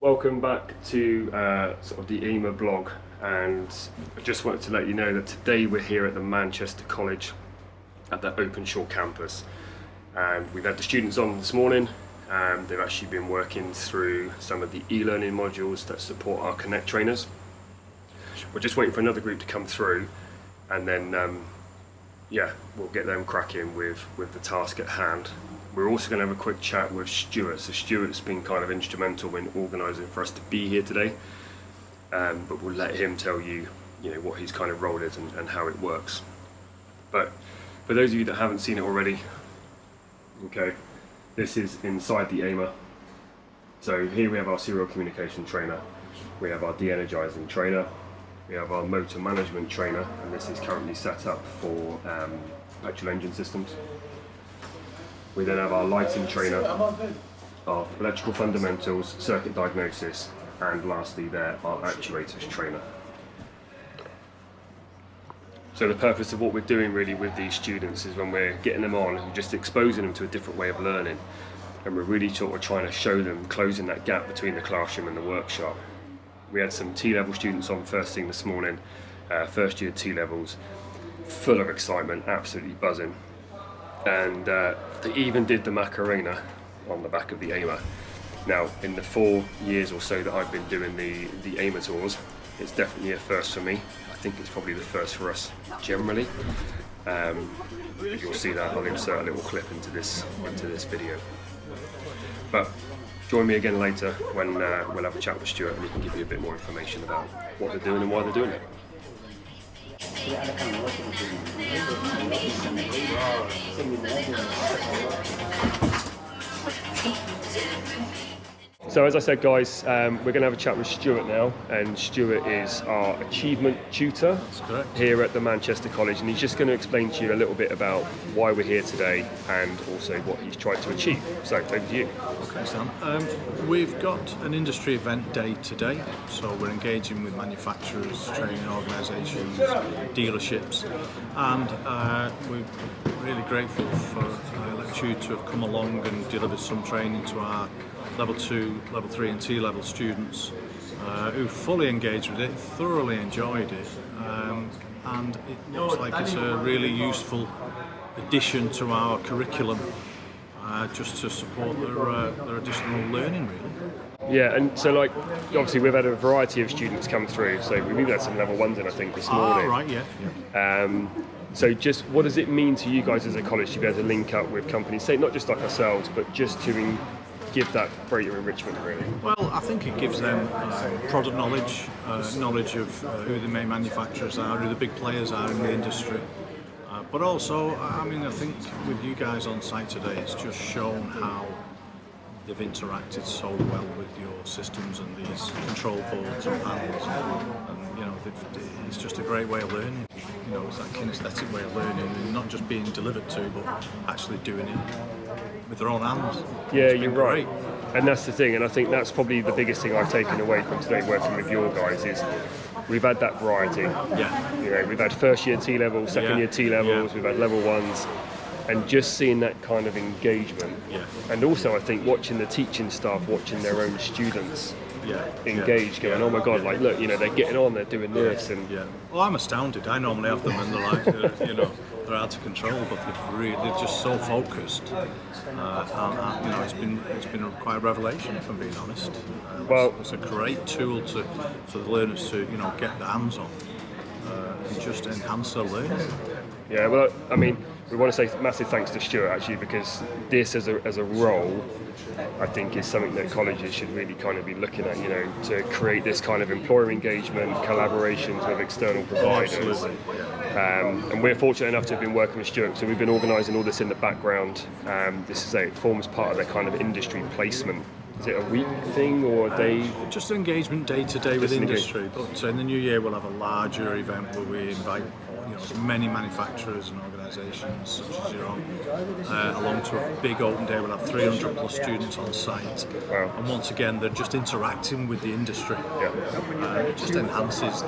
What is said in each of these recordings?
Welcome back to sort of the EMA blog, and I just wanted to let you know that today we're here at the Manchester College at the Openshaw campus, and we've had the students on this morning. They've actually been working through some of the e-learning modules that support our Connect trainers. We're just waiting for another group to come through, and then yeah, we'll get them cracking with the task at hand. We're also going to have a quick chat with Stuart. So Stuart's been kind of instrumental in organising for us to be here today, but we'll let him tell you, what his kind of role is and how it works. But for those of you that haven't seen it already, okay, this is inside the AIMA. So here we have our serial communication trainer, we have our de-energizing trainer, we have our motor management trainer, and this is currently set up for petrol engine systems. We then have our lighting trainer, our electrical fundamentals, circuit diagnosis, and lastly there, our actuators trainer. So the purpose of what we're doing really with these students is when we're getting them on, we're just exposing them to a different way of learning, and we're really sort of trying to show them, closing that gap between the classroom and the workshop. We had some T-level students on first thing this morning, first year T-levels, full of excitement, absolutely buzzing. And they even did the Macarena on the back of the AIMA. Now, in the 4 years or so that I've been doing the AIMA tours, it's definitely a first for me. I think it's probably the first for us generally. You'll see that. I'll insert a little clip into this video. But join me again later when we'll have a chat with Stuart and he can give you a bit more information about what they're doing and why they're doing it. So as I said, guys, we're going to have a chat with Stuart now, and Stuart is our achievement tutor here at the Manchester College, and he's just going to explain to you a little bit about why we're here today and also what he's tried to achieve. So over to you. Okay, Sam. We've got an industry event day today, so we're engaging with manufacturers, training organisations, dealerships, and we're really grateful for Electude to have come along and delivered some training to our Level 2, Level 3 and T-level students who fully engaged with it, thoroughly enjoyed it, and it looks like it's a really useful addition to our curriculum just to support their additional learning, really. Yeah, and so like obviously we've had a variety of students come through, so we've even had some level 1s in I think this morning. Oh, right, yeah. So just what does it mean to you guys as a college to be able to link up with companies, say not just like ourselves, but just to give that greater enrichment, really? Well, I think it gives them product knowledge, knowledge of who the main manufacturers are, who the big players are in the industry. But also, I mean, I think with you guys on site today, it's just shown how they've interacted so well with your systems and these control boards and panels. And it's just a great way of learning. It's that kinesthetic way of learning, and not just being delivered to, but actually doing it with their own hands. Yeah, you're right. And that's the thing, and I think that's probably the biggest thing I've taken away from today working with your guys is we've had that variety. Yeah. We've had first year T-levels, second year T-levels, we've had level 1s, and just seeing that kind of engagement. Yeah. And also I think watching the teaching staff, watching their own students engaged, going, oh my God, like look, they're getting on, they're doing this, and well, I'm astounded. I normally have them and they're like, they're out of control, but they're just so focused. It's been quite a revelation, if I'm being honest. It's a great tool for the learners to get their hands on and just enhance their learning. Yeah, well, I mean, we want to say massive thanks to Stuart actually, because this as a role, I think is something that colleges should really kind of be looking at, to create this kind of employer engagement, collaborations with external providers. Absolutely. And we're fortunate enough to have been working with Stuart, so we've been organising all this in the background. It forms part of their kind of industry placement. Is it a week thing or a day? Just an engagement day to day with industry, but in the new year we'll have a larger event where we invite many manufacturers and organisations such as your own along to a big open day. We'll have 300 plus students on site. Wow. And once again they're just interacting with the industry. Yeah. It just enhances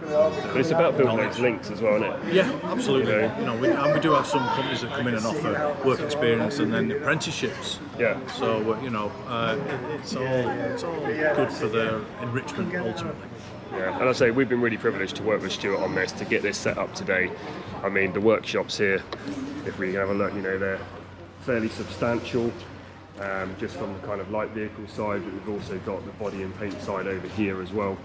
But it's about building those links as well, isn't it? Yeah, absolutely. You know? We do have some companies that come in and offer work experience and then apprenticeships. Yeah. So it's all good for their enrichment ultimately. Yeah, and I say we've been really privileged to work with Stuart on this to get this set up today. I mean, the workshops here, if we can have a look, they're fairly substantial. Just from the kind of light vehicle side, but we've also got the body and paint side over here as well.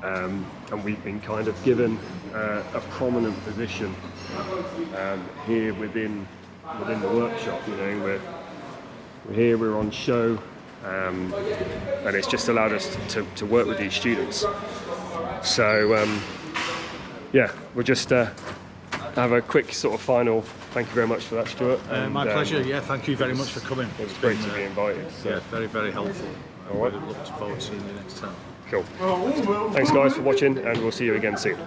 And we've been kind of given a prominent position here within the workshop. We're here, we're on show, and it's just allowed us to work with these students. So yeah, we'll just have a quick sort of final. Thank you very much for that, Stuart. My pleasure. Yeah, thank you very much for coming. It was great to be invited. So. Yeah, very, very helpful. All right. I look forward to seeing you next time. Cool. Thanks guys for watching, and we'll see you again soon.